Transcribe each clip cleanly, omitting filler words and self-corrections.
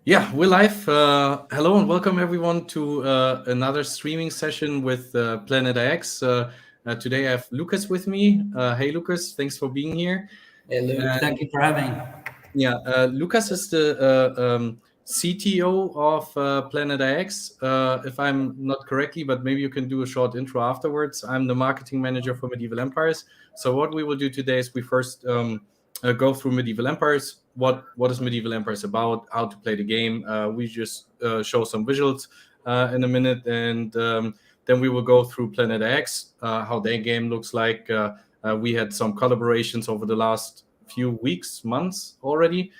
Yeah, we're live. Hello and welcome everyone to another streaming session with Planet X. Today I have Lucas with me. Hey Lucas, thanks for being here. Hey Luke, thank you for having. Lucas is the CTO of Planet X, if I'm not correctly, but maybe you can do a short intro afterwards. I'm the marketing manager for Medieval Empires. So what we will do today is we first go through Medieval Empires. What is Medieval Empires about? How to play the game? We just show some visuals in a minute, and then we will go through Planet X, how their game looks like. We had some collaborations over the last few weeks, months already.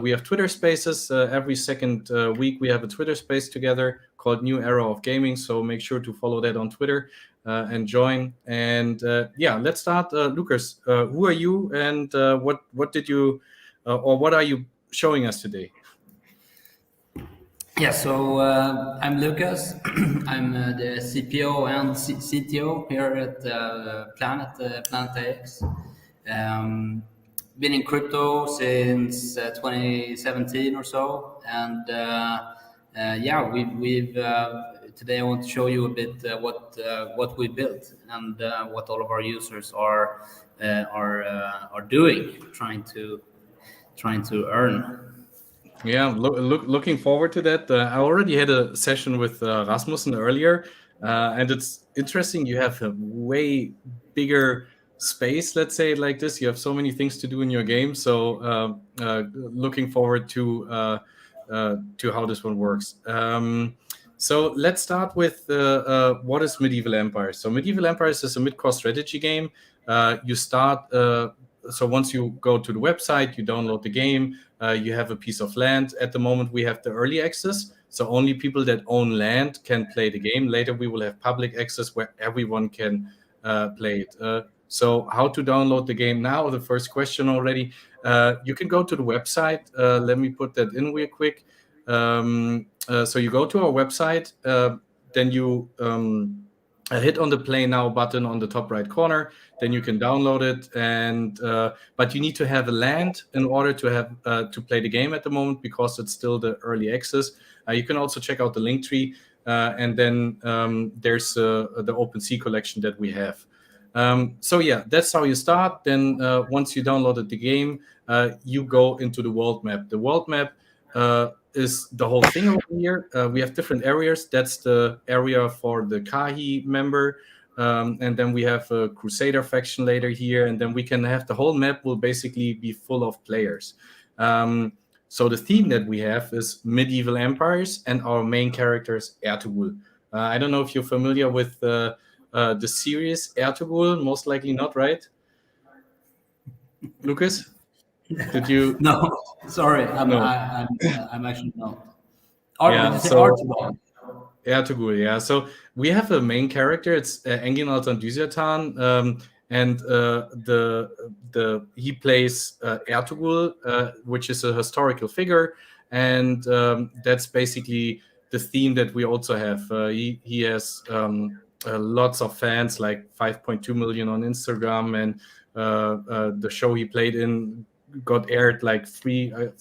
We have Twitter Spaces. Every second week we have a Twitter Space together called New Era of Gaming. So make sure to follow that on Twitter and join. And let's start. Lucas, who are you, and what did you or what are you showing us today? Yeah, so I'm Lucas. I'm the CPO and CTO here at Planet X. Been in crypto since 2017 or so, and we've today I want to show you a bit what we built and what all of our users are doing, trying to earn. Yeah, looking forward to that. I already had a session with Rasmussen earlier, and it's interesting. You have a way bigger space, let's say it like this. You have so many things to do in your game. So looking forward to how this one works. So let's start with what is Medieval Empires. So Medieval Empires is a mid-core strategy game. You start. So once you go to the website, you download the game. You have a piece of land. At the moment, we have the early access. So only people that own land can play the game. Later, we will have public access where everyone can play it. So how to download the game now? The first question already. You can go to the website. Let me put that in real quick. So you go to our website. Then you hit on the Play Now button on the top right corner. Then you can download it, and but you need to have a land in order to have to play the game at the moment, because it's still the early access. You can also check out the link tree, and then there's the OpenSea collection that we have. So yeah, that's how you start. Then once you downloaded the game, you go into the world map. The world map is the whole thing over here. We have different areas. That's the area for the Kahi member. And then we have a Crusader faction later here. And then we can have the whole map will basically be full of players. So the theme that we have is Medieval Empires, and our main character is Ertugrul. I don't know if you're familiar with the series Ertugrul. Most likely not, right? Lucas? Did you? No, sorry, No. I'm actually not. Yeah, Did you say so Archibald? Ertugrul, yeah. So we have a main character. It's Engin Altan Düzertan, and he plays Ertugrul, which is a historical figure, and that's basically the theme that we also have. He has lots of fans, like 5.2 million on Instagram, and the show he played in got aired like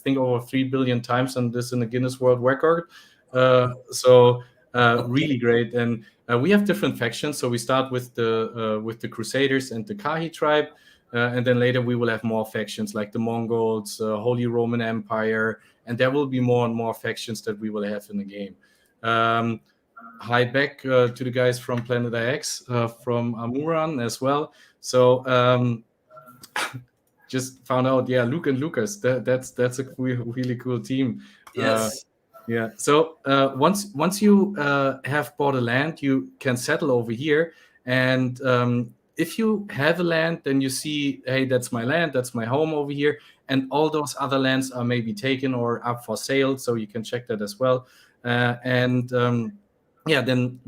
over 3 billion times, and this in a Guinness World Record. Really great. And we have different factions. So we start with the Crusaders and the Kahi tribe, and then later we will have more factions like the Mongols, Holy Roman Empire, and there will be more and more factions that we will have in the game. Hi back to the guys from Planet X, from Amuran as well. So just found out, yeah, Luke and Lucas. That's a really cool team. Yes. Yeah. So once you have bought a land, you can settle over here. And if you have a land, then you see, hey, that's my land, that's my home over here. And all those other lands are maybe taken or up for sale. So you can check that as well. Then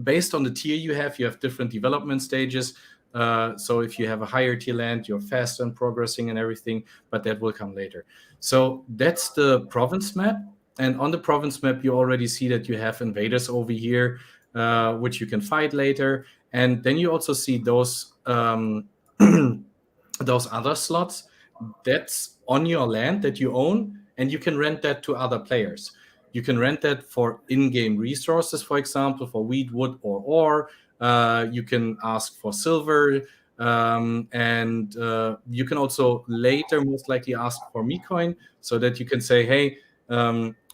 based on the tier you have different development stages. So if you have a higher tier land, you're faster in progressing and everything, but that will come later. So that's the province map. And on the province map, you already see that you have invaders over here, which you can fight later. And then you also see those those other slots that's on your land that you own, and you can rent that to other players. You can rent that for in-game resources, for example, for wheat, wood, or ore. You can ask for silver, and you can also later most likely ask for Mecoin, so that you can say, hey,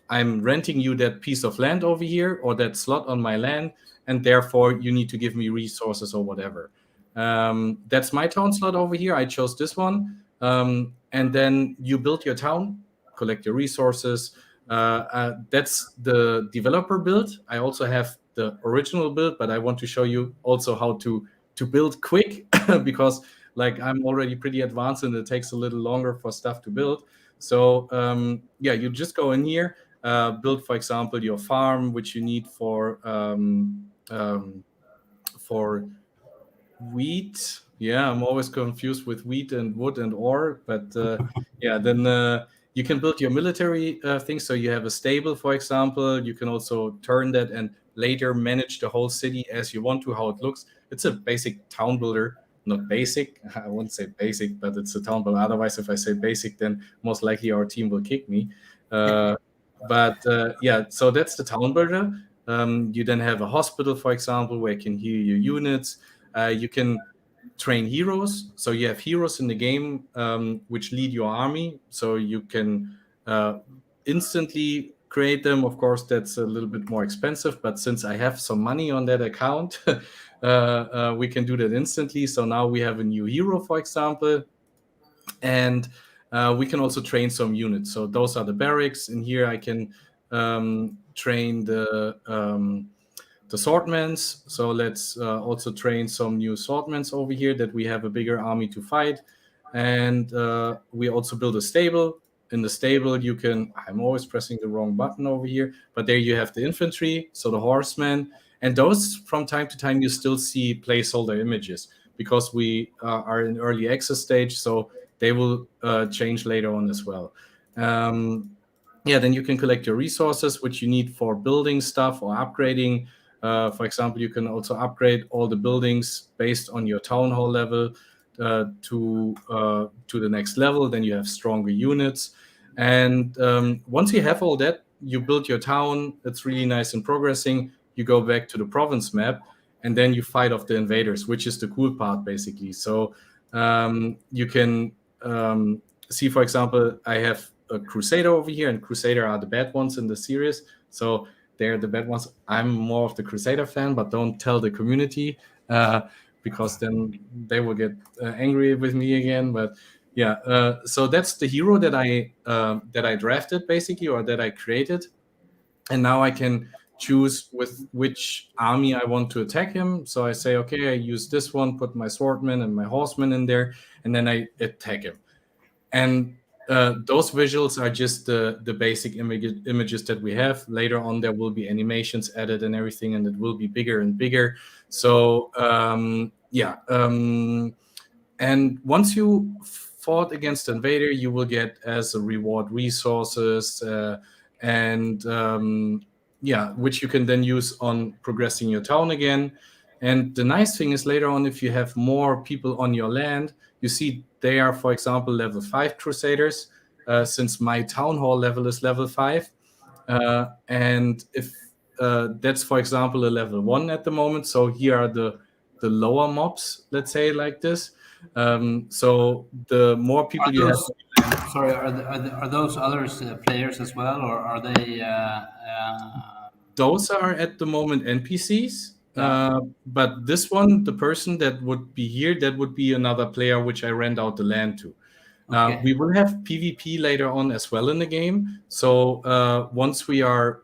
I'm renting you that piece of land over here or that slot on my land, and therefore you need to give me resources or whatever. That's my town slot over here. I chose this one. And then you build your town, collect your resources. That's the developer build. I also have the original build, but I want to show you also how to build quick because like I'm already pretty advanced and it takes a little longer for stuff to build. So yeah, you just go in here, build, for example, your farm, which you need for wheat. Yeah, I'm always confused with wheat and wood and ore, but yeah, then you can build your military things. So you have a stable, for example. You can also turn that and later manage the whole city as you want to, how it looks. It's a basic town builder. Not basic, I won't say basic, but it's a town builder. Otherwise, if I say basic, then most likely our team will kick me. But yeah, so that's the town builder. You then have a hospital, for example, where you can heal your units. You can train heroes. So you have heroes in the game which lead your army. So you can instantly create them. Of course, that's a little bit more expensive, but since I have some money on that account, we can do that instantly. So now we have a new hero, for example, and we can also train some units. So those are the barracks. In here, I can train the swordmans. So let's also train some new swordmans over here that we have a bigger army to fight. And we also build a stable. In the stable, you can, I'm always pressing the wrong button over here, but there you have the infantry, so the horsemen. And those, from time to time, you still see placeholder images because we are in early access stage, so they will change later on as well. Yeah, then you can collect your resources, which you need for building stuff or upgrading. For example, you can also upgrade all the buildings based on your town hall level to the next level. Then you have stronger units. And once you have all that, you build your town. It's really nice and progressing. You go back to the province map, and then you fight off the invaders, which is the cool part, basically. So you can see, for example, I have a Crusader over here, and Crusader are the bad ones in the series. So they're the bad ones. I'm more of the Crusader fan, but don't tell the community because then they will get angry with me again. But yeah, so that's the hero that I drafted, basically, or that I created. And now I can choose with which army I want to attack him. So I say, okay, I use this one, put my swordman and my horseman in there, and then I attack him. And those visuals are just the basic images that we have. Later on, there will be animations added and everything, and it will be bigger and bigger. So yeah, and once you fought against the invader, you will get as a reward resources and yeah, which you can then use on progressing your town again. And the nice thing is later on, if you have more people on your land, you see they are, for example, level 5 Crusaders, since my town hall level is level 5. And if that's, for example, a level 1 at the moment. So here are the lower mobs, let's say like this. So the more people you have. Sorry, are those others players as well, or are they? Those are at the moment NPCs. Yeah. But this one, the person that would be here, that would be another player which I rent out the land to. Okay. We will have PvP later on as well in the game. So once we are,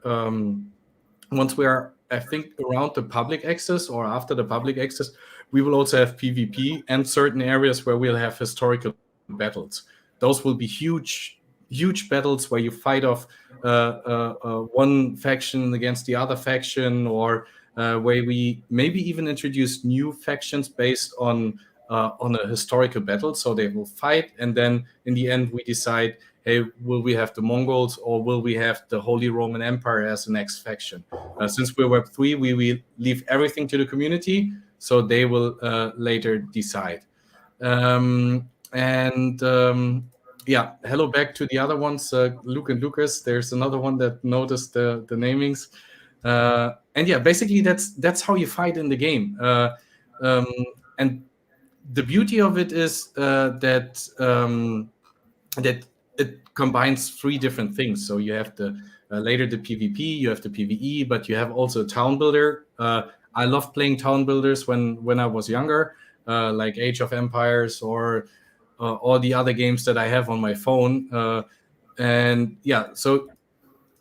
I think, around the public access or after the public access, we will also have PvP and certain areas where we'll have historical battles. Those will be huge battles where you fight off one faction against the other faction, or where we maybe even introduce new factions based on a historical battle. So they will fight, and then in the end we decide, hey, will we have the Mongols or will we have the Holy Roman Empire as the next faction? Since we're Web3, we will leave everything to the community, so they will later decide. yeah, hello back to the other ones, Luke and Lucas. There's another one that noticed the namings, and yeah, basically that's how you fight in the game. Um, and the beauty of it is that it combines three different things. So you have the later the PvP, you have the PvE, but you have also a town builder. I love playing town builders when I was younger, like Age of Empires or all the other games that I have on my phone. And yeah, so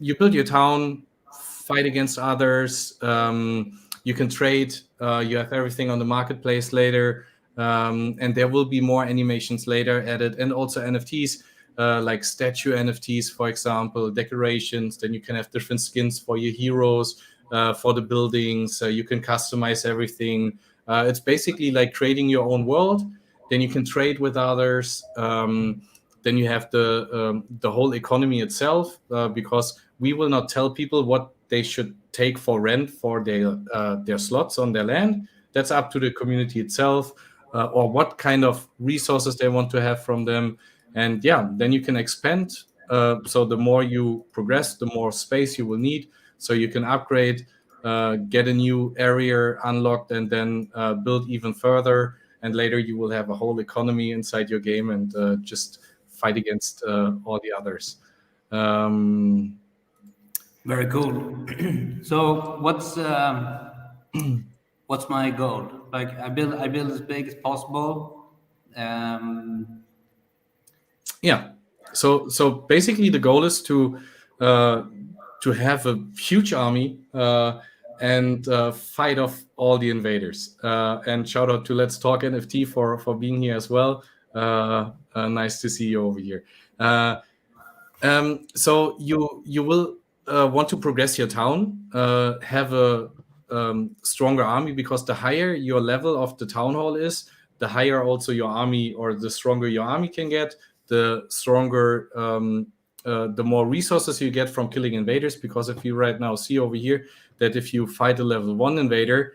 you build your town, fight against others. You can trade. You have everything on the marketplace later, and there will be more animations later added, and also NFTs, like statue NFTs, for example, decorations. Then you can have different skins for your heroes, for the buildings. You can customize everything. It's basically like creating your own world. Then you can trade with others. Then you have the whole economy itself, because we will not tell people what they should take for rent for their slots on their land. That's up to the community itself, or what kind of resources they want to have from them. And yeah, then you can expand. So the more you progress, the more space you will need. So you can upgrade, get a new area unlocked, and then build even further. And later you will have a whole economy inside your game, and just fight against all the others. Um, Very cool. So what's my goal? Like I build as big as possible. Um, yeah. So basically, the goal is uh, to have a huge army, and fight off all the invaders. And shout out to Let's Talk NFT for being here as well. Nice to see you over here. So you will want to progress your town, have a stronger army, because the higher your level of the town hall is, the higher also your army, or the stronger your army can get, the stronger, the more resources you get from killing invaders. Because if you right now see over here that if you fight a level 1 invader,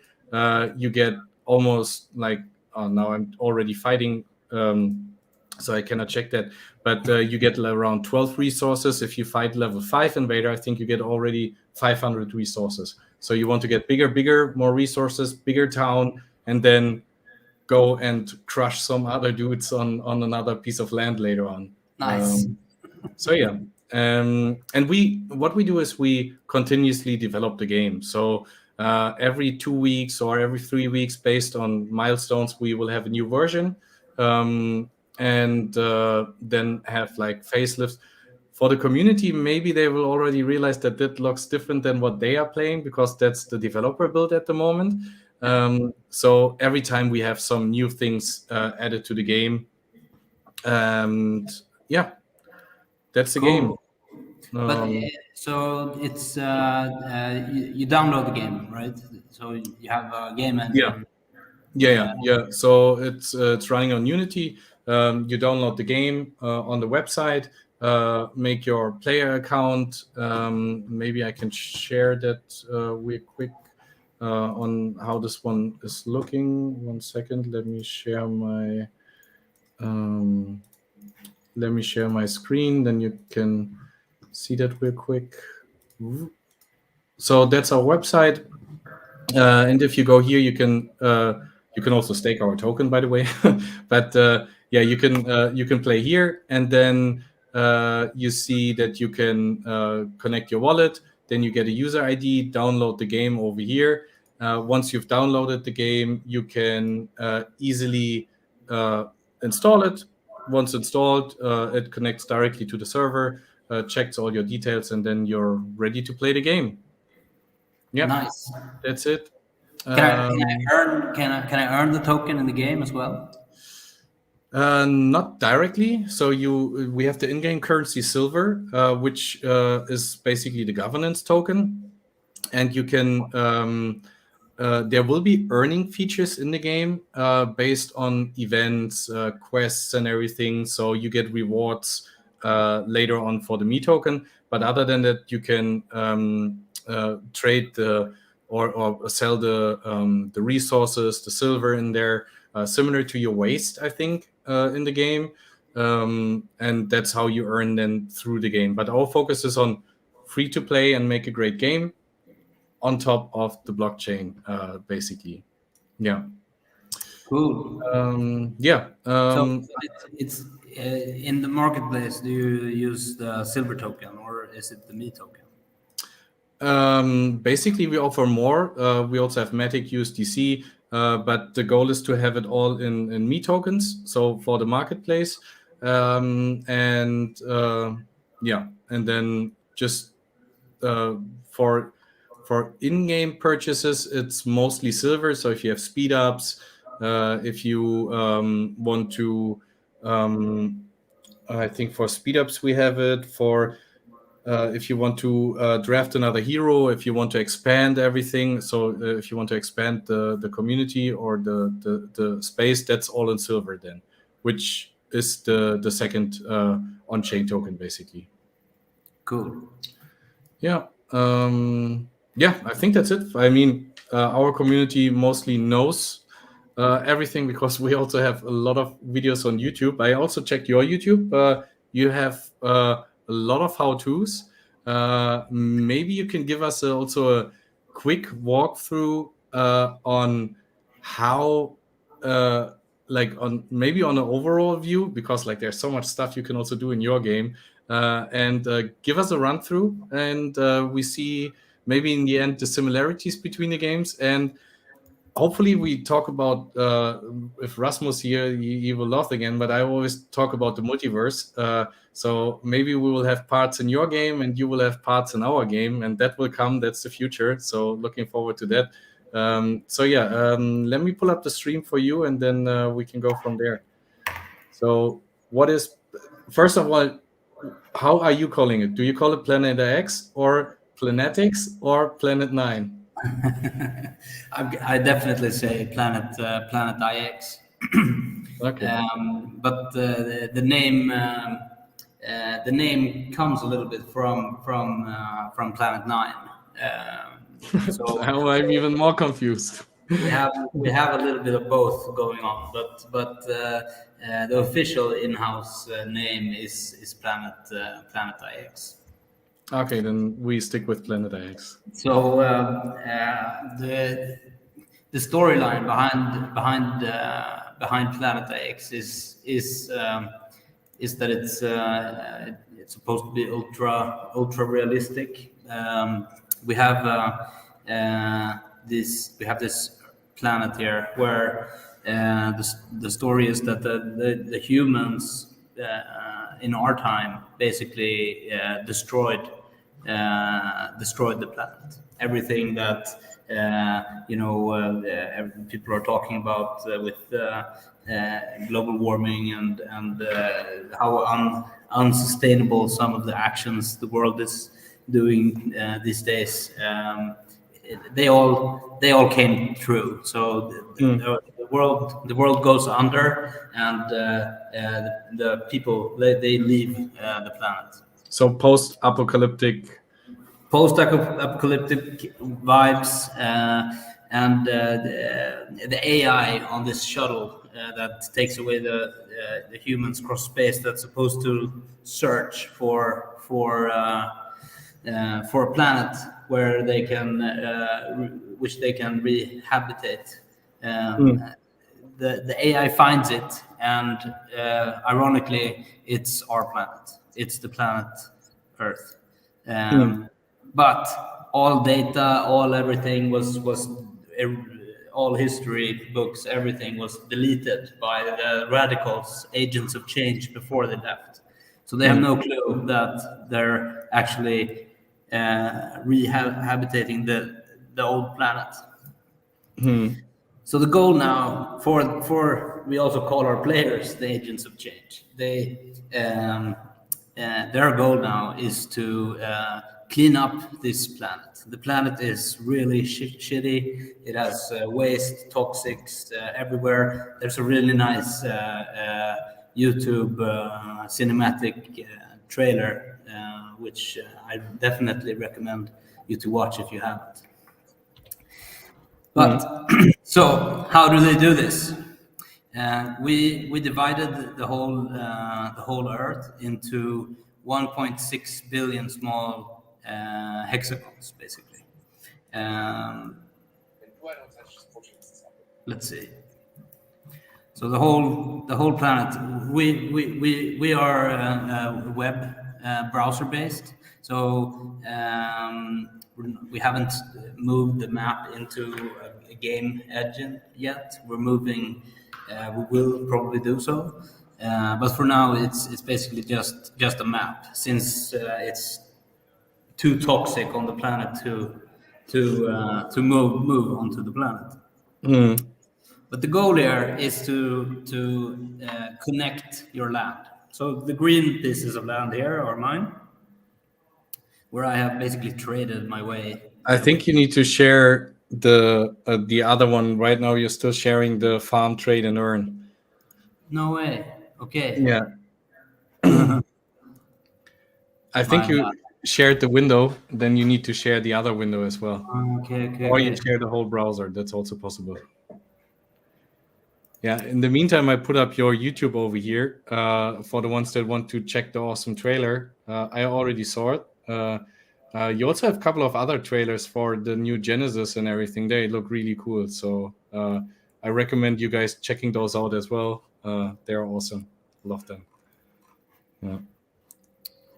you get almost like, oh, now I'm already fighting. So I cannot check that, but you get around 12 resources. If you fight level 5 invader, I think you get already 500 resources. So you want to get bigger, more resources, bigger town, and then go and crush some other dudes on another piece of land later on. nice. So yeah, and what we do is we continuously develop the game. So every 2 weeks or every 3 weeks, based on milestones, we will have a new version, and then have like facelifts. For the community, maybe they will already realize that that looks different than what they are playing, because that's the developer build at the moment. So every time we have some new things added to the game, and yeah, that's the game. Cool. But so it's you download the game, right? So you have a game Yeah, engine. yeah. So it's running on Unity. You download the game on the website. Make your player account. Maybe I can share that real quick on how this one is looking. 1 second. Um, let me share my screen. Then you can see that real quick. So that's our website. And if you go here, you can also stake our token, by the way. But yeah, you can play here, and then you see that you can connect your wallet. Then you get a user ID, download the game over here. Once you've downloaded the game, you can easily install it. Once installed, it connects directly to the server, checks all your details, and then you're ready to play the game. Yeah, Nice. that's it. Can I earn can I earn the token in the game as well? Not directly. So we have the in-game currency silver, which is basically the governance token, and you can there will be earning features in the game based on events, quests, and everything. So you get rewards later on for the Me token. But other than that, you can trade or sell the resources, the silver in there, similar to your waste, I think, in the game. and that's how you earn then through the game. But our focus is on free to play and make a great game on top of the blockchain, basically. Yeah. Cool. Yeah. So it's in the marketplace. Do you use the silver token or is it the me token? Basically, we offer more. We also have Matic USDC, but the goal is to have it all in me tokens. So for the marketplace, and yeah, and then just for in-game purchases, it's mostly silver. So if you have speed ups, if you want to, I think for speed ups we have it for. If you want to draft another hero, if you want to expand everything, so if you want to expand the community or the space, that's all in silver then, which is the second on-chain token basically. Cool. Yeah. Yeah, I think that's it. I mean, our community mostly knows everything because we also have a lot of videos on YouTube. I also checked your YouTube. You have a lot of how-tos. Maybe you can give us also a quick walkthrough on how, like on maybe on an overall view, because like there's so much stuff you can also do in your game. And give us a run through, and we see maybe in the end the similarities between the games, and hopefully we talk about if Rasmus here, he will laugh again, but I always talk about the multiverse. So maybe we will have parts in your game and you will have parts in our game, and that will come. That's the future. So looking forward to that. So yeah, let me pull up the stream for you, and then we can go from there. So what is, first of all, how are you calling it? Do you call it Planet X or Planetix or Planet 9? I definitely say Planet IX. Okay. But the name comes a little bit from Planet Nine. So Now I'm even more confused. we have a little bit of both going on, but the official in-house name is Planet IX. Okay, then we stick with Planet X. So the storyline behind Planet X is that it's supposed to be ultra realistic. We have this planet here where the story is that the humans in our time basically destroyed the planet. Everything that people are talking about with global warming and how unsustainable some of the actions the world is doing these days. They all came true. So the world goes under, and the people they leave the planet. So post-apocalyptic vibes, and the AI on this shuttle that takes away the humans cross space, that's supposed to search for a planet where they can which they can rehabilitate. The AI finds it, and ironically, it's our planet. It's the planet Earth. But all data, everything was all history books, everything was deleted by the radicals, agents of change, before they left. So they have no clue that they're actually rehabilitating the old planet. So the goal now for we also call our players the agents of change. Their goal now is to clean up this planet. The planet is really shitty. It has waste, toxics everywhere. There's a really nice YouTube cinematic trailer, which I definitely recommend you to watch if you haven't. But so how do they do this? We divided the whole Earth into 1.6 billion small hexagons, basically. Let's see. So the whole planet, we are web browser based. So we haven't moved the map into a game engine yet. We're moving. We will probably do so, but for now it's basically just a map, since it's too toxic on the planet to move onto the planet. Mm. But the goal here is to connect your land. So the green pieces of land here are mine, where I have basically traded my way. I think you need to share the other one. Right now you're still sharing the farm, trade, and earn. No way. Okay. Yeah. I think you shared the window, then you need to share the other window as well. Or you share the whole browser. That's also possible. Yeah, in the meantime, I put up your YouTube over here for the ones that want to check the awesome trailer. I already saw it. You also have a couple of other trailers for the new Genesis and everything. They look really cool. So I recommend you guys checking those out as well. They're awesome. Love them. Yeah.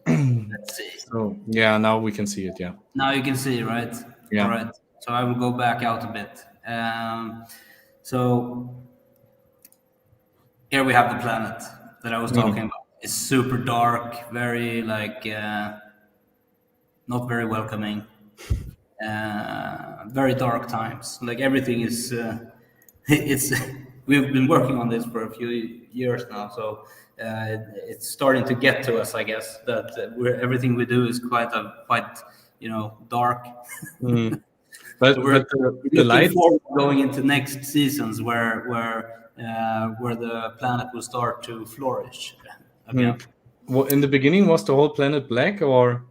Let's see. So yeah, now we can see it. Yeah. Now you can see, right? Yeah. All right. So I will go back out a bit. So here we have the planet that I was talking about. It's super dark, very not very welcoming. Very dark times. Like everything is. We've been working on this for a few years now, so it's starting to get to us, I guess. That everything we do is quite dark. Mm. But, so we're the light going into next seasons where the planet will start to flourish again. Well, in the beginning, was the whole planet black, or?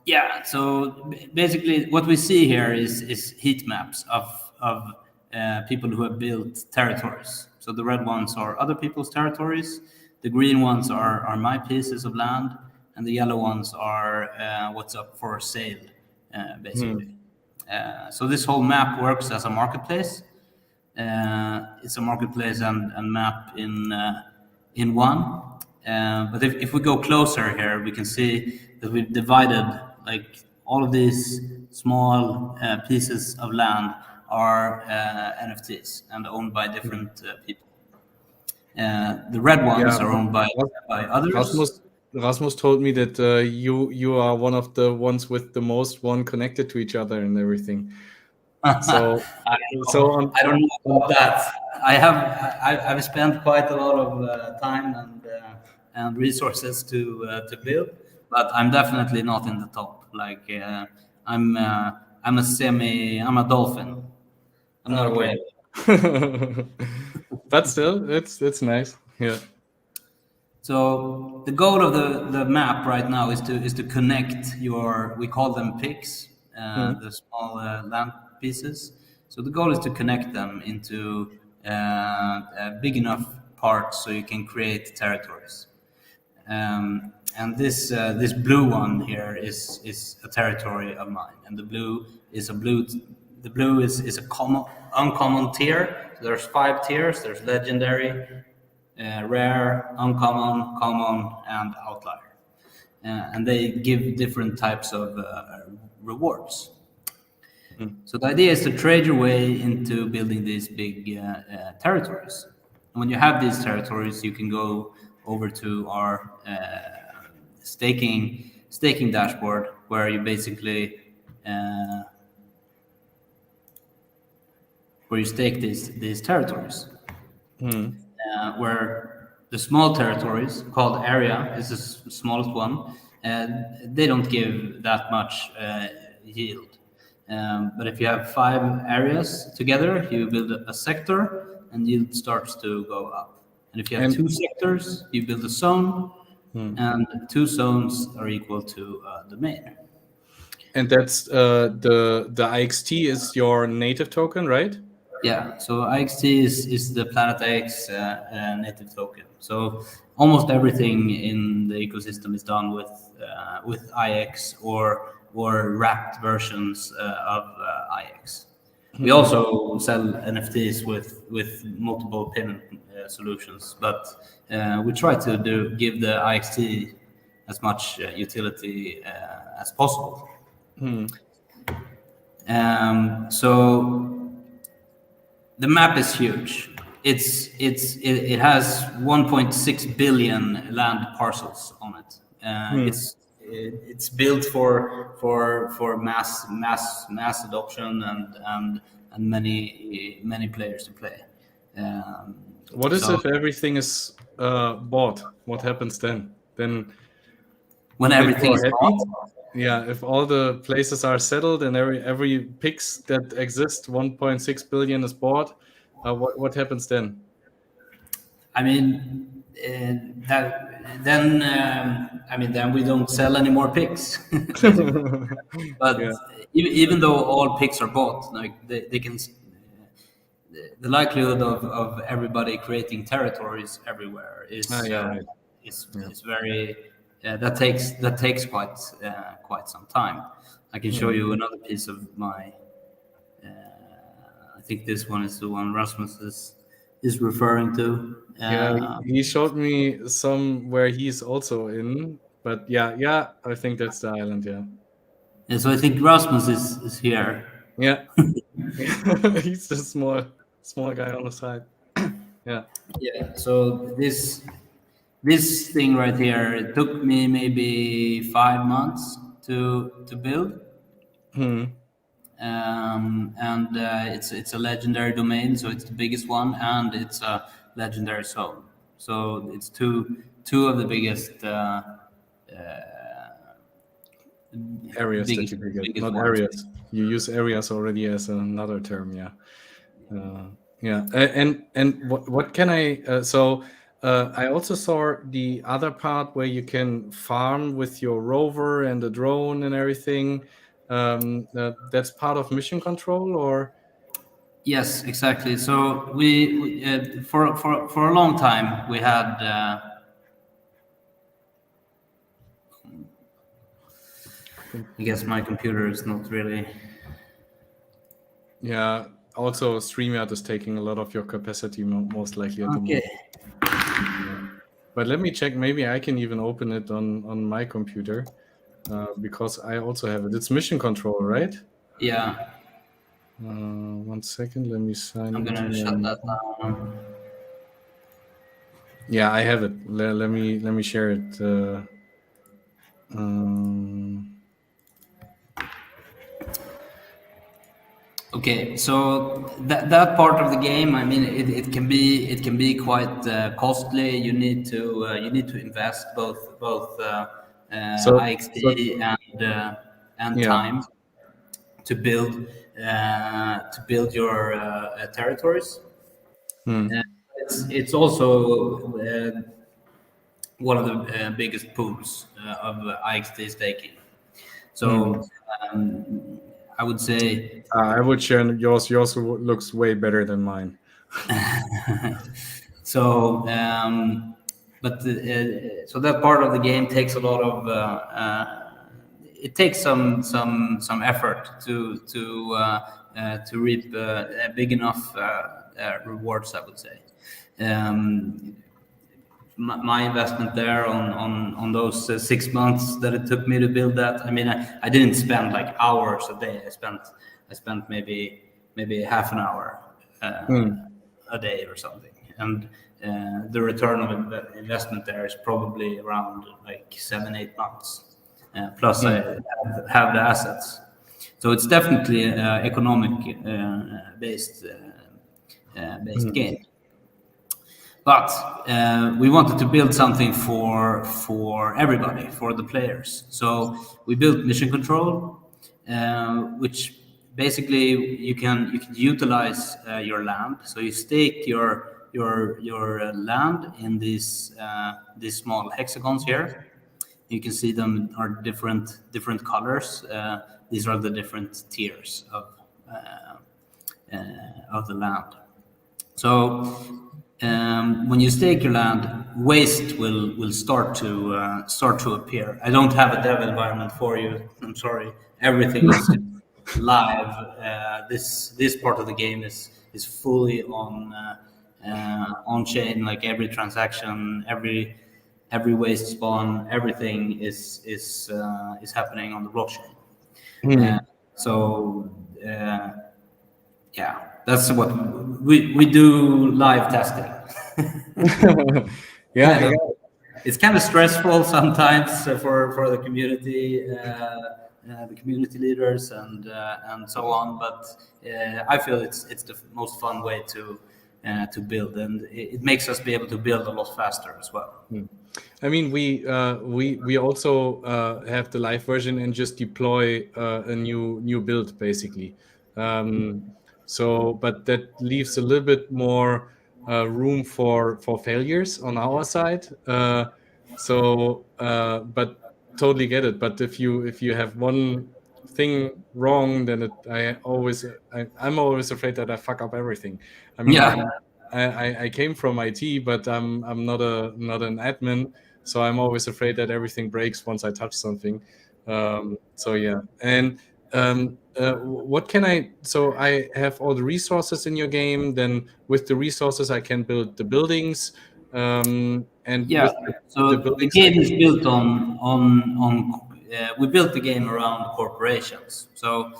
Yeah. So basically, what we see here is heat maps of people who have built territories. So the red ones are other people's territories. The green ones are my pieces of land, and the yellow ones are what's up for sale, basically. So this whole map works as a marketplace. It's a marketplace and map in one. But if we go closer here, we can see that we've divided like all of these small pieces of land are NFTs and owned by different people. The red ones are owned by others. Rasmus told me that you are one of the ones with the most one connected to each other and everything. So I don't know about that. I've spent quite a lot of time and resources to build, but I'm definitely not in the top. Like I'm a dolphin. I'm not a whale. But still, it's nice. Yeah. So the goal of the map right now is to connect we call them pigs, the small land pieces. So the goal is to connect them into big enough parts so you can create territories. And this blue one here is a territory of mine, and the blue is a uncommon tier. So there's 5 tiers. There's legendary, rare, uncommon, common, and outlier, and they give different types of rewards. So the idea is to trade your way into building these big territories. And when you have these territories, you can go over to our staking dashboard, where you basically where you stake these territories. Where the small territories called area is the smallest one, and they don't give that much yield. But if you have 5 areas together, you build a sector, and yield starts to go up. And if you have 2 sectors, you build a zone, and 2 zones are equal to a domain. And that's the IXT is your native token, right? Yeah, so IXT is the Planet X native token. So almost everything in the ecosystem is done with IX or wrapped versions of IX. We also sell NFTs with multiple payment solutions, but we try to give the IXT as much utility as possible. So the map is huge. It has 1.6 billion land parcels on it. It's built for mass adoption and many players to play. What is So if everything is bought? What happens then? Then when people everything are is happy. bought, Yeah, if all the places are settled and every pix that exists, 1.6 billion is bought, what happens then? I mean, then we don't sell any more picks, basically. But Yeah. even though all picks are bought, like they can, the likelihood of everybody creating territories everywhere Yeah, right. Yeah. is very that takes quite some time. I can show you another piece of my. I think this one is the one Rasmus is referring to. Yeah, he showed me some where he's also in, but yeah, I think that's the island. Yeah, And so I think Rasmus is here. yeah, he's the small guy on the side. Yeah. Yeah. So this thing right here, it took me maybe 5 months to build. And it's a legendary domain, so it's the biggest one, and it's a legendary zone. So it's two of the biggest Areas that you could get, not ones. areas. You use areas already as another term. Yeah. Yeah. And what can I? I also saw the other part where you can farm with your rover and the drone and everything. That's part of mission control, or Yes, exactly. So we for a long time we had. I guess my computer is not really. yeah. Also, StreamYard is taking a lot of your capacity, most likely at the Okay. moment. But let me check. Maybe I can even open it on my computer because I also have it. It's mission control, right? Yeah, 1 second. Let me sign I'm into gonna shut that down. Yeah, I have it. Let me share it. Okay, so that part of the game, I mean, it can be quite costly. You need to invest both so IXP and yeah. time to build your territories. Hmm. It's also one of the biggest pools of IXT staking. Hmm. So I would say. I would share yours. Yours looks way better than mine. So, so that part of the game takes a lot of. It takes some effort to reap big enough rewards, I would say. My investment there on those 6 months that it took me to build that. I mean, I didn't spend like hours a day. I spent maybe half an hour a day or something, and the return of investment there is probably around like 7-8 months. Plus, I have the assets, so it's definitely economic based game. But we wanted to build something for everybody, for the players. So we built mission control, which basically you can utilize your land. So you stake your land in these small hexagons here. You can see them are different colors. These are the different tiers of the land. So when you stake your land, waste will start to appear. I don't have a dev environment for you. I'm sorry. Everything is live. This part of the game is fully on chain. Like every transaction, every waste spawn, everything is happening on the blockchain. So yeah, that's what we do live testing. Yeah, It's kind of stressful sometimes for the community leaders and so on. But I feel it's the most fun way to build, and it makes us be able to build a lot faster as well. I mean, we also have the live version and just deploy a new build basically. But that leaves a little bit more room for failures on our side. But totally get it. But if you have one thing wrong, then I'm always afraid that I fuck up everything. I mean, Yeah. I came from IT, but I'm not an admin, so I'm always afraid that everything breaks once I touch something. So yeah, and what can I? So I have all the resources in your game. Then with the resources, I can build the buildings, and Yeah. with So the the buildings, I game can. is built on we built the game around corporations. So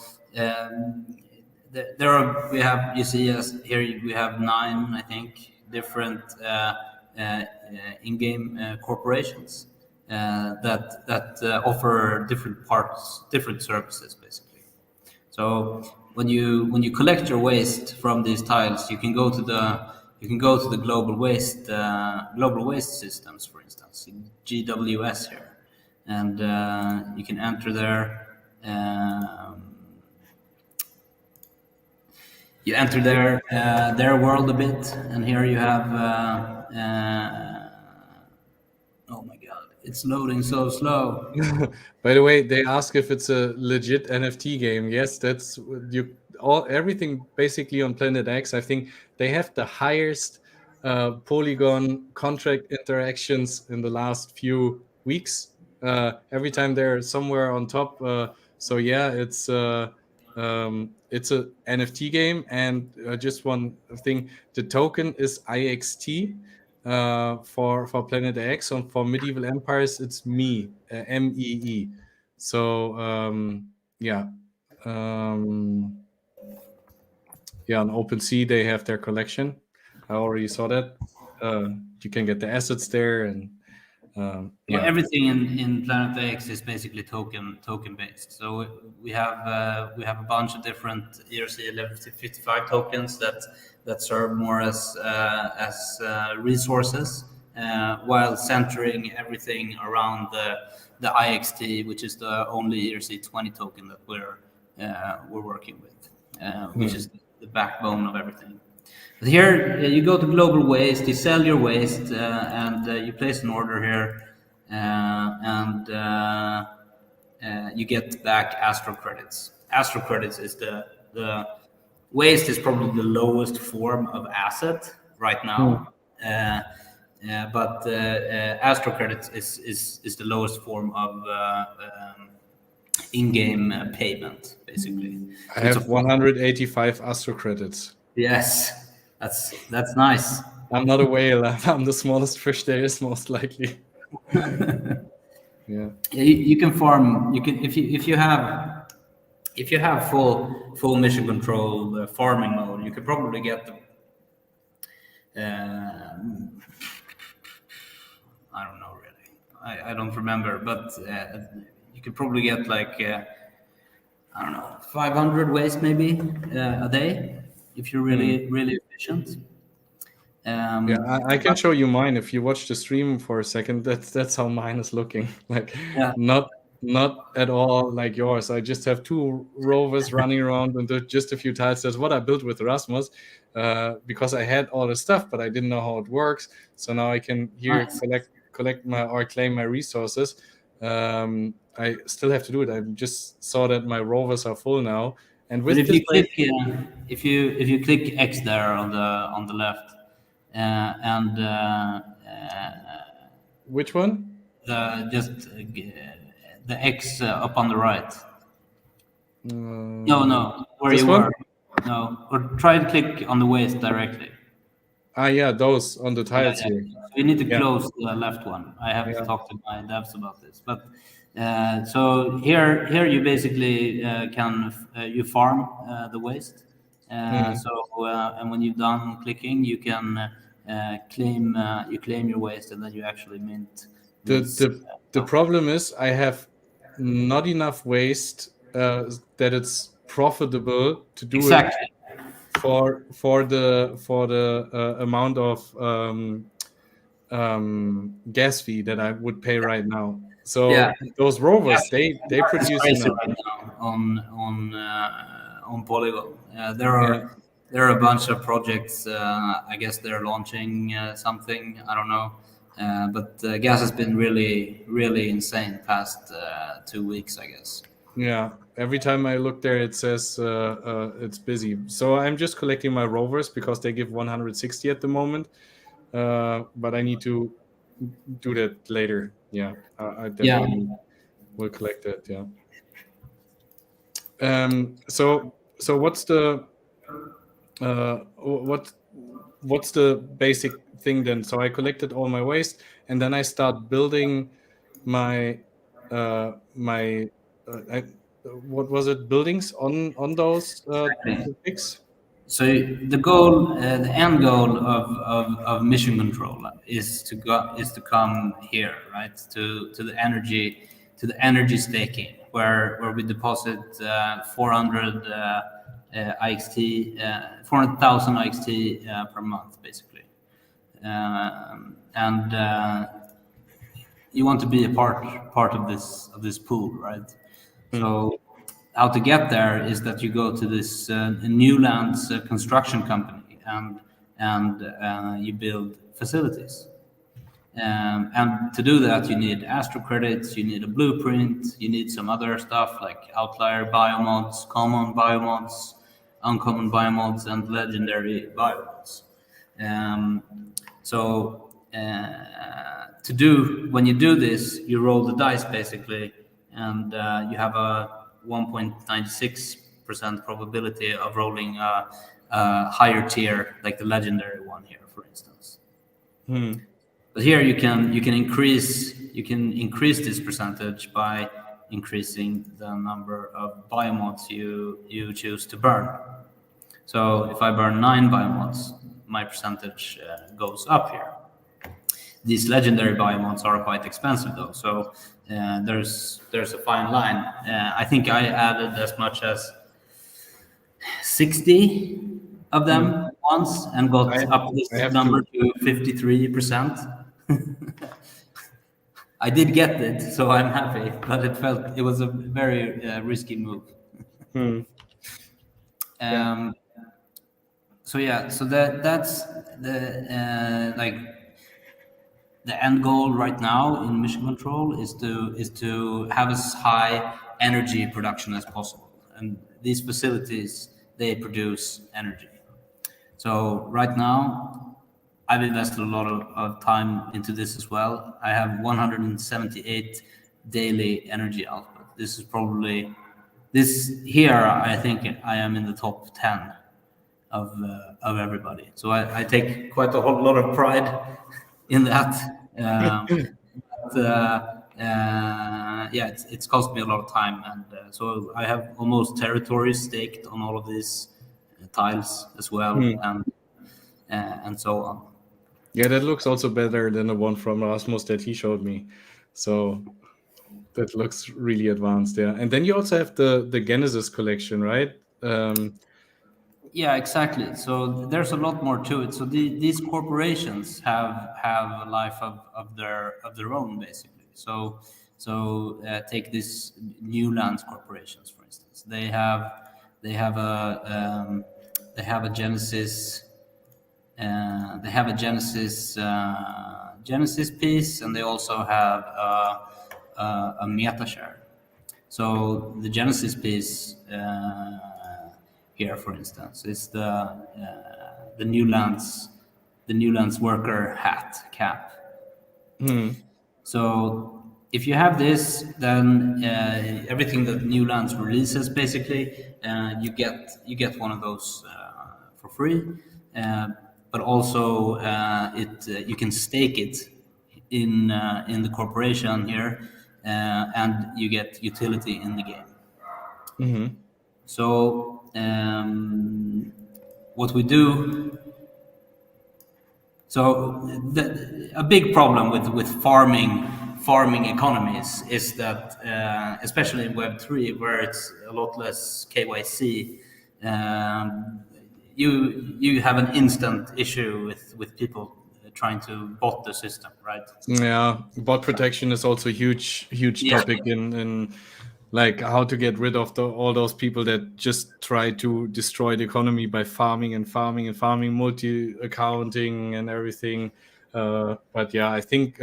there are we have you see us here we have 9 I think different in-game corporations that offer different services basically. So when you collect your waste from these tiles, you can go to the global waste systems, for instance, GWS here, and you can enter their world a bit, and here you have oh my god, it's loading so slow. By the way, they ask if it's a legit NFT game. Yes, that's everything basically on Planet X. I think they have the highest Polygon contract interactions in the last few weeks. Every time they're somewhere on top. So yeah, it's a NFT game, and just one thing: the token is IXT for Planet X, and for Medieval Empires, it's MEE. So yeah, yeah. On OpenSea, they have their collection. I already saw that. You can get the assets there, and Well, yeah. everything in Planet X is basically token based. So we have a bunch of different ERC 1155 tokens that serve more as resources, while centering everything around the IXT, which is the only ERC 20 token that we're working with, which is the backbone of everything. But here you go to global waste, you sell your waste, and you place an order here, and you get back Astro credits. Astro credits is the waste is probably the lowest form of asset right now, but Astro credits is the lowest form of in-game payment, basically. I So it's have 185 Astro credits. yes, that's nice. I'm not a whale. I'm the smallest fish there is, most likely. Yeah. You can farm. You can if you have full mission control farming mode. You could probably get the. I don't know really. I don't remember, but you could probably get like I don't know 500 waste maybe a day if you're really efficient. Yeah, I can show you mine if you watch the stream for a second. That's how mine is looking. Like Yeah. not at all like yours. I just have 2 rovers running around and just a few tiles. That's what I built with Erasmus, because I had all the stuff, but I didn't know how it works. So now I can here Nice. collect my or claim my resources. I still have to do it. I just saw that my rovers are full now, And But with if this, you click, if you click X there on the left, and which one? The X up on the right. Uh, No, where this you one? were. No, or try to click on the waist directly. Ah, yeah, those on the Yeah, tiles yeah. here. So you need to Yeah, close the left one. I have to yeah. talk to my devs about this. But so here you basically can you farm the waste. Hmm. And when you're done clicking, you can claim your waste, and then you actually mint The these the tokens. problem is I have not enough waste that it's profitable to do it Exactly. for the amount of gas fee that I would pay right now. Yeah. So those rovers, they It's produce crazy enough. right now on Polygon. Yeah. There are a bunch of projects. I guess they're launching something. I don't know. But gas has been really insane past 2 weeks, I guess. Yeah, every time I look there, it says it's busy. So I'm just collecting my rovers because they give 160 at the moment. But I need to do that later. Yeah, I Yeah. definitely will collect that. Yeah. So uh, what what's the basic thing then? So I collected all my waste, and then I start building my my what was it, buildings on those pigs? So the end goal of mission control is to come here, right? To the energy staking, where we deposit 400 IXT, 400,000 IXT per month, basically. And you want to be a part of this pool, right? So how to get there is that you go to this Newlands construction company and you build facilities. And to do that, you need Astro credits, you need a blueprint, you need some other stuff like outlier biomods, common biomods, uncommon biomods, and legendary biomods. Um, so to do when you do this, you roll the dice basically, and you have a 1.96% probability of rolling a higher tier, like the legendary one here, for instance. Hmm. But here you can increase this percentage by increasing the number of biomods you choose to burn. So if I burn 9 biomods, my percentage goes up here. These legendary biomods are quite expensive though, so there's a fine line. I think I added as much as 60 of Hmm. them once and got I up I this have number to. to 53%. I did get it, so I'm happy, but it was a very risky move. Hmm. Yeah. So yeah, so that's the like the end goal right now in mission control is to have as high energy production as possible, and these facilities, they produce energy. So right now, I've invested a lot of time into this as well. I have 178 daily energy output. This is probably this here. I think I am in the top 10 of everybody. So I take quite a whole lot of pride in that. But, yeah, it's cost me a lot of time, and so I have almost territories staked on all of these tiles as well, Hmm. and so on. Yeah, that looks also better than the one from Rasmus that he showed me. So that looks really advanced, yeah. And then you also have the Genesis collection, right? Yeah, exactly. So there's a lot more to it. So these corporations have a life of their own, basically. Take this Newlands corporations, for instance. They have they have a Genesis Genesis piece, and they also have a meta share. So the Genesis piece here, for instance, is the Newlands worker hat cap. So if you have this, then everything that Newlands releases, basically, you get one of those for free. But also, you can stake it in the corporation here, and you get utility in the game. So what we do. So a big problem with farming economies is that, especially in Web3, where it's a lot less KYC, you have an instant issue with people trying to bot the system, right? Yeah, bot protection is also a huge Yeah. topic in like how to get rid of all those people that just try to destroy the economy by farming, multi-accounting and everything. But yeah, I think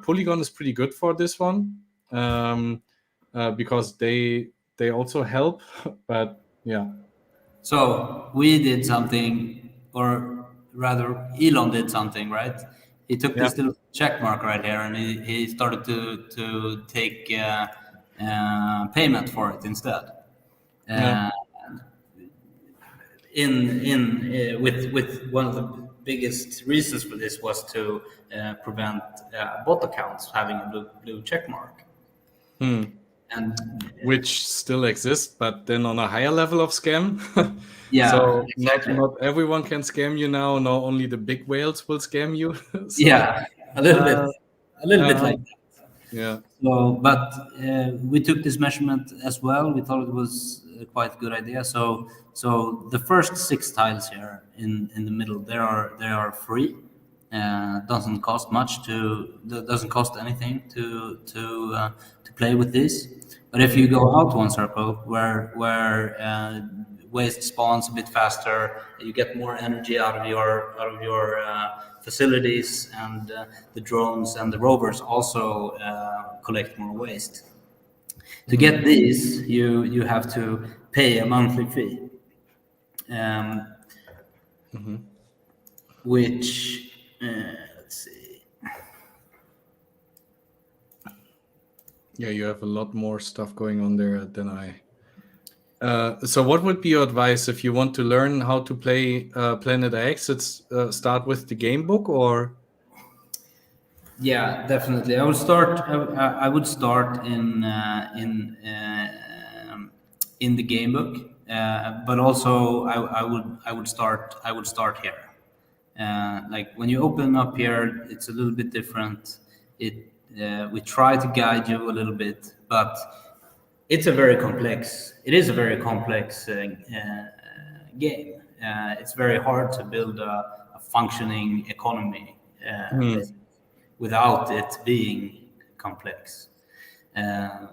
Polygon is pretty good for this one, because they also help. But yeah. So we did something, or rather, Elon did something, right? He took this little check mark right here, and he started to take payment for it instead. Yeah. With one of the biggest reasons for this was to prevent bot accounts having a blue check mark. And which still exists, but then on a higher level of scam. Yeah, so exactly. not everyone can scam you now. Not only the big whales will scam you. So, yeah, a little bit like that. Yeah. So, but we took this measurement as well. We thought it was quite a good idea. So the first 6 tiles here in the middle, they are free. Doesn't cost much doesn't cost anything to play with this. But if you go out one circle where waste spawns a bit faster, you get more energy out of your facilities, and the drones and the rovers also collect more waste. To get these, you have to pay a monthly fee, which let's see. Yeah, you have a lot more stuff going on there than I. So what would be your advice if you want to learn how to play Planet X? It's start with the game book, or? Yeah, definitely. I would start. I would start in the game book, but also I would start here. Like when you open up here, it's a little bit different. We try to guide you a little bit, but it is a very complex game. It's very hard to build a functioning economy without it being complex.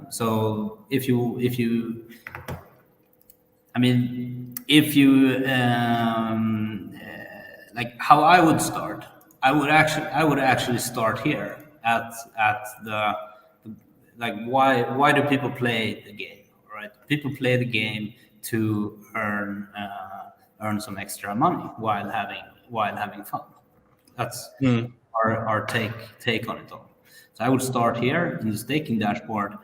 So if you like how I would start, I would actually start here at the like why do people play the game, right? People play the game to earn some extra money while having fun. That's our take on it all. So I would start here in the staking dashboard,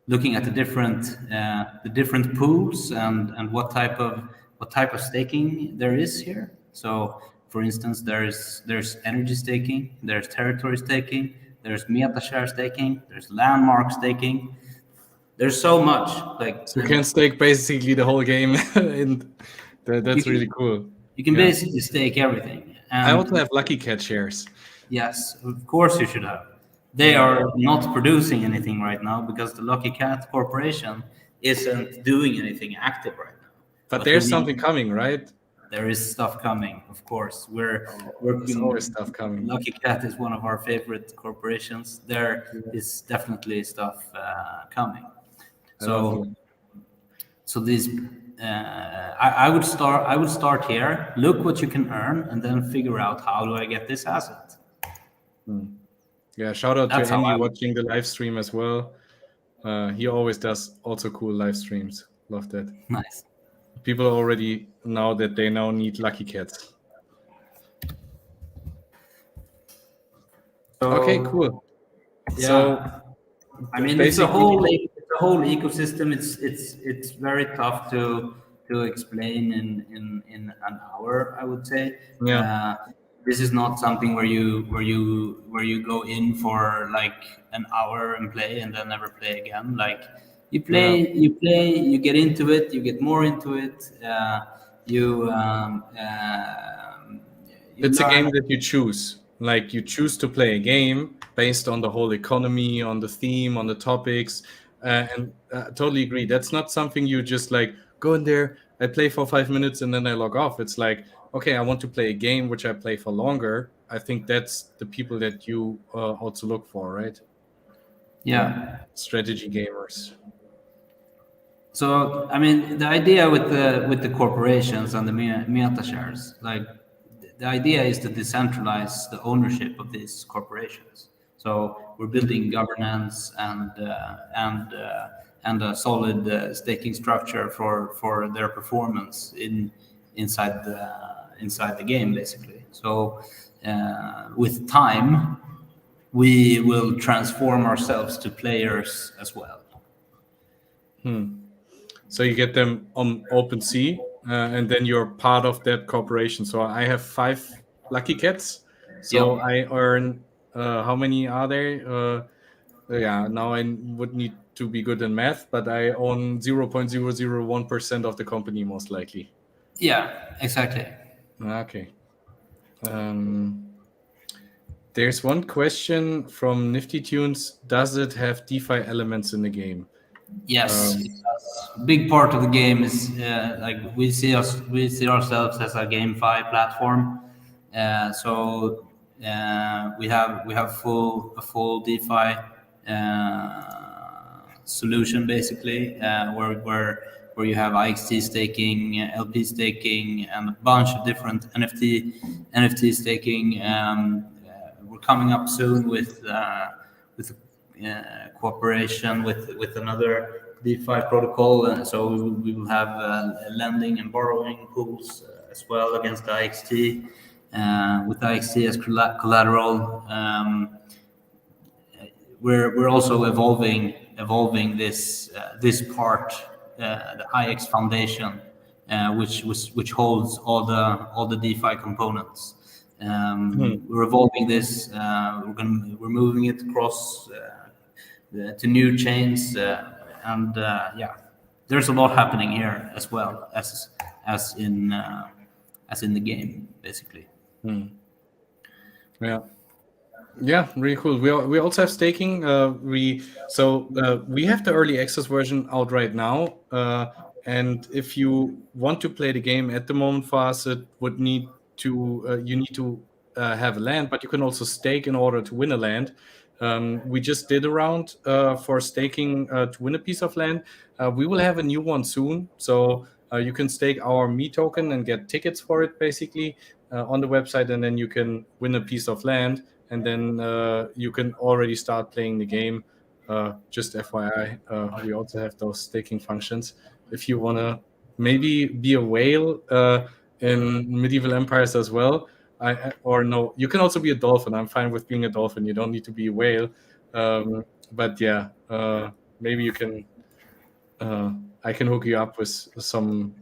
looking at the different pools and what type of staking there is here. So, for instance, there's energy staking, there's territory staking, there's meta share staking, there's landmark staking. There's so much. So you can stake basically the whole game, and that's really cool. You can basically stake everything. And I also have Lucky Cat shares. Yes, of course you should have. They are not producing anything right now because the Lucky Cat Corporation isn't doing anything active right now. But there's something coming, right? There is stuff coming, of course. We're There's working. always stuff coming. Lucky Cat is one of our favorite corporations. There is definitely stuff coming. So these, I would start here. Look what you can earn, and then figure out how do I get this asset. Yeah, shout out to Andy watching the live stream as well. He always does also cool live streams. Love that. Nice. People already know that they now need lucky cats. Okay, cool. Yeah. So I mean, it's a whole ecosystem. It's very tough to explain in an hour, I would say. Yeah. This is not something where you go in for like an hour and play and then never play again. Like you get into it, you get more into it. You you It's a learn. game that you choose. Like you choose to play a game based on the whole economy, on the theme, on the topics, and totally agree. That's not something you just like go in there. I play for 5 minutes and then I log off. It's like, okay, I want to play a game which I play for longer. I think that's the people that you also look for, right? Yeah. Strategy gamers. So I mean, the idea with the corporations and the meta shares, like the idea is to decentralize the ownership of these corporations. So we're building governance and a solid staking structure for their performance inside the game, basically. So with time, we will transform ourselves to players as well. So you get them on OpenSea, and then you're part of that corporation. So I have 5 lucky cats. So Yep. I earn how many are there? Yeah, now I would need to be good in math, but I own 0.001% of the company most likely. Yeah, exactly. Okay. There's one question from Nifty Tunes. Does it have DeFi elements in the game? Yes, it does. Big part of the game is like we see ourselves as a GameFi platform. We have a full DeFi solution basically, where you have IXT staking, LP staking, and a bunch of different NFT staking. We're coming up soon with cooperation with another DeFi protocol, and so we will have lending and borrowing pools as well against IXT, with IXT as collateral. We're also evolving this part, the IX Foundation, which holds all the DeFi components. We're evolving this. We're moving it across to new chains, and yeah, there's a lot happening here as well as in the game, basically. Yeah. Yeah, really cool. We also have staking. We have the early access version out right now. And if you want to play the game at the moment for us, it would need to you need to have a land, but you can also stake in order to win a land. We just did a round for staking to win a piece of land. We will have a new one soon, so you can stake our Me token and get tickets for it basically on the website, and then you can win a piece of land, and then you can already start playing the game. Just FYI, we also have those staking functions. If you want to maybe be a whale in medieval empires as well, or no, you can also be a dolphin. I'm fine with being a dolphin. You don't need to be a whale. But yeah, maybe you can. I can hook you up with some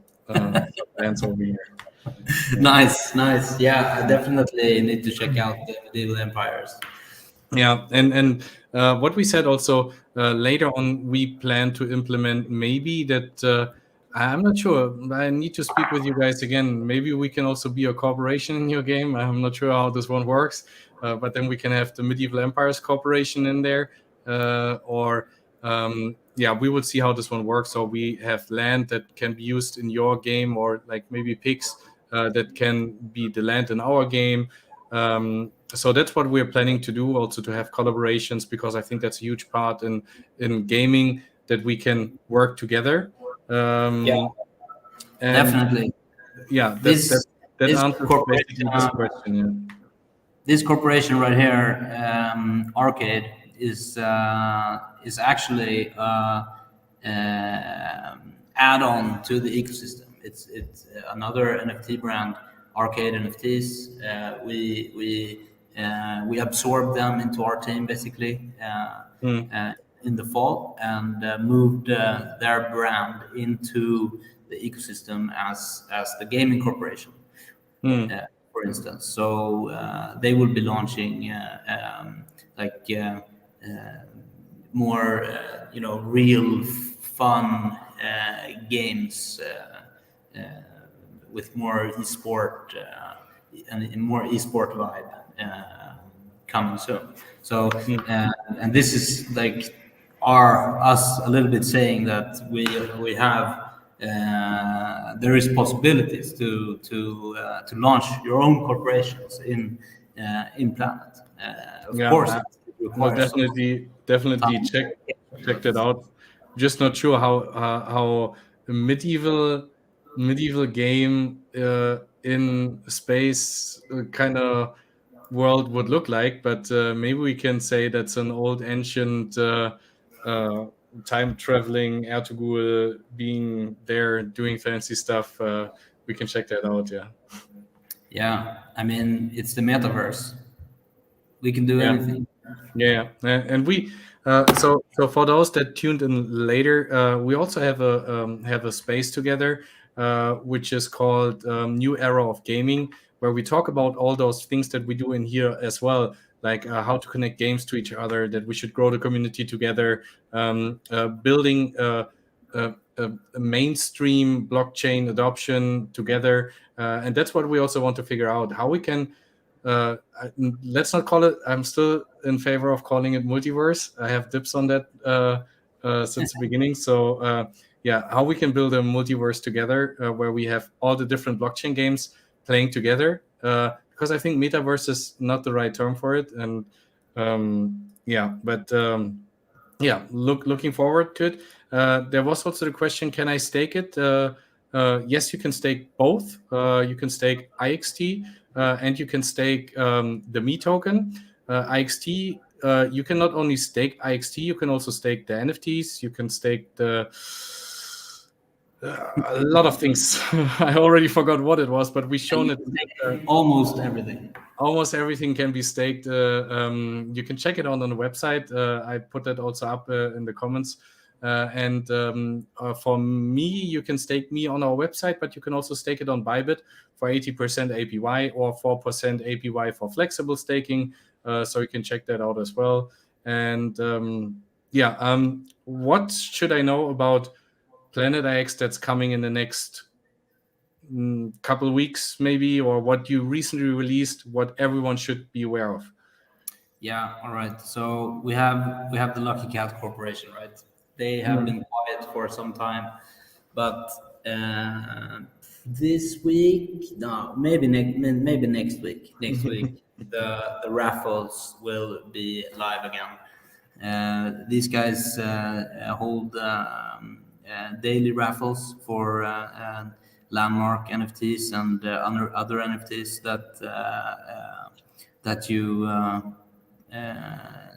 lands over here. Nice. Yeah, I definitely need to check out the medieval empires. Yeah, and what we said also later on, we plan to implement maybe that. I'm not sure. I need to speak with you guys again. Maybe we can also be a corporation in your game. I'm not sure how this one works, but then we can have the Medieval Empires Corporation in there, or yeah, we will see how this one works. So we have land that can be used in your game, or like maybe pigs that can be the land in our game. So that's what we're planning to do, also to have collaborations, because I think that's a huge part in gaming, that we can work together. Yeah, And definitely. yeah, This that this answers corporation, basically this question. Yeah. this corporation right here, Arcade, is actually add-on to the ecosystem. it's another NFT brand, Arcade NFTs. We absorbed them into our team basically in the fall, and moved their brand into the ecosystem as the gaming corporation, for instance. So they will be launching like more real fun games with more esport and more esport vibe coming soon. So and this is like us a little bit saying that we have there is possibilities to launch your own corporations in Planet. Of Yeah, course, it no, requires some definitely time. check that out. Just not sure how a medieval game in space kind of world would look like, but maybe we can say that's an old ancient time traveling Ertugrul being there doing fancy stuff. We can check that out. Yeah. Yeah, I mean, it's the metaverse. We can do Yeah. anything. Yeah, and we so for those that tuned in later, we also have a space together, which is called New Era of Gaming, where we talk about all those things that we do in here as well, like how to connect games to each other, that we should grow the community together, building a mainstream blockchain adoption together, and that's what we also want to figure out how we can let's not call it. I'm still in favor of calling it multiverse. I have dips on that since the beginning. So yeah, how we can build a multiverse together where we have all the different blockchain games playing together. Because I think metaverse is not the right term for it. And yeah, but yeah, looking forward to it. There was also the question: can I stake it? Yes, you can stake both. You can stake IXT and you can stake the Me token. IXT, you can not only stake IXT, you can also stake the NFTs. You can stake the a lot of things. I already forgot what it was, but we shown it. Almost everything. Almost everything can be staked. You can check it out on the website. I put that also up in the comments. And for me, you can stake me on our website, but you can also stake it on Bybit for 80% APY or 4% APY for flexible staking. So you can check that out as well. And yeah, what should I know about Planet IX that's coming in the next couple of weeks, maybe, or what you recently released, what everyone should be aware of? Yeah, all right. So we have the Lucky Cat Corporation, right? They have been quiet for some time, but this week, no, maybe next week. Next week, the raffles will be live again. These guys hold daily raffles for landmark NFTs and other NFTs that you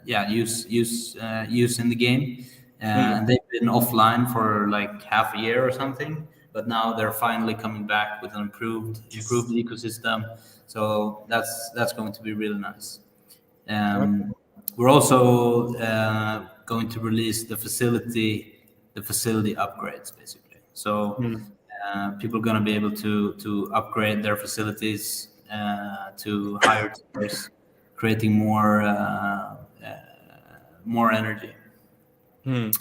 use in the game. And they've been offline for like half a year or something, but now they're finally coming back with an improved ecosystem. So that's going to be really nice. We're also going to release the facility upgrades basically. So people are going to be able to upgrade their facilities to higher tiers, creating more energy. And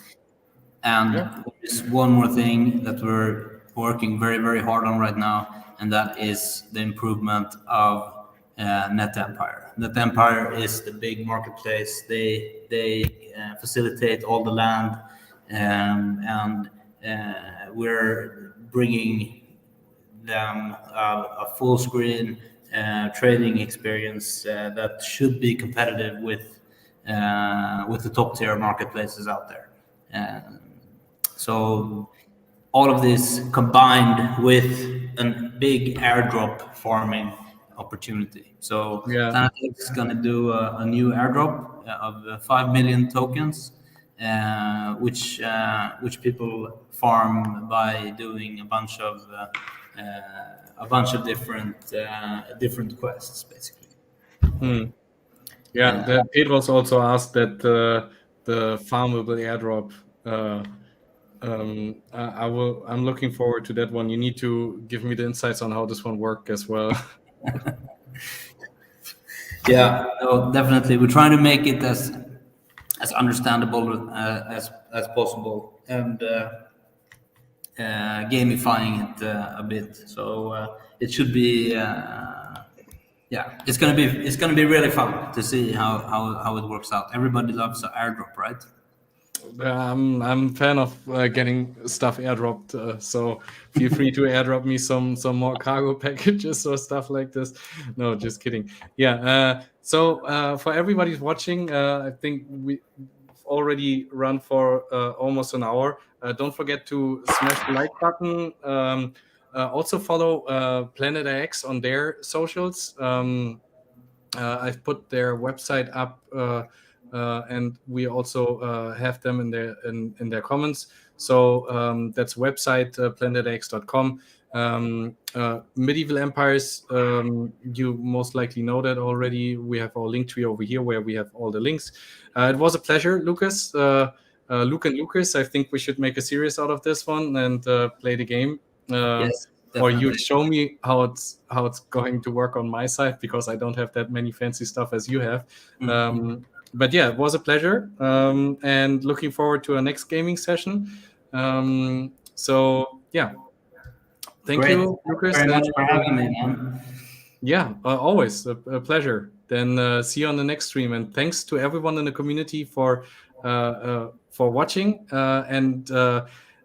there's one more thing that we're working very, very hard on right now, and that is the improvement of Net Empire. Net Empire is the big marketplace. They facilitate all the land, and we're bringing them a full screen trading experience that should be competitive with the top tier marketplaces out there. So all of this combined with a big airdrop farming opportunity. So Planet is going to do a new airdrop of 5 million tokens which people farm by doing a bunch of different quests, basically. Yeah, Pedro's also asked that the farmable airdrop. I'm looking forward to that one. You need to give me the insights on how this one worked as well. Yeah, no, definitely. We're trying to make it as understandable as possible, and gamifying it a bit. So it should be, yeah, it's gonna be really fun to see how it works out. Everybody loves an airdrop, right? I'm a fan of getting stuff airdropped, so feel free to airdrop me some more cargo packages or stuff like this. No, just kidding. Yeah. So for everybody who's watching, I think we've already run for almost an hour. Don't forget to smash the like button. Also follow Planet X on their socials. I've put their website up. And we also have them in their comments. So that's website planetx.com. Medieval Empires, you most likely know that already. We have our link tree over here where we have all the links. It was a pleasure, Lucas. Luke and Lucas, I think we should make a series out of this one and play the game. Yes. Or Definitely. you show me how it's going to work on my side, because I don't have that many fancy stuff as you have. But yeah, it was a pleasure, and looking forward to our next gaming session. So yeah, thank you, Lucas. Very much for having me, man. Yeah, always a pleasure. Then see you on the next stream, and thanks to everyone in the community for watching. And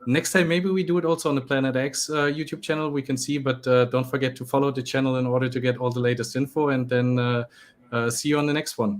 next time maybe we do it also on the Planet X YouTube channel. We can see, but don't forget to follow the channel in order to get all the latest info. And then see you on the next one.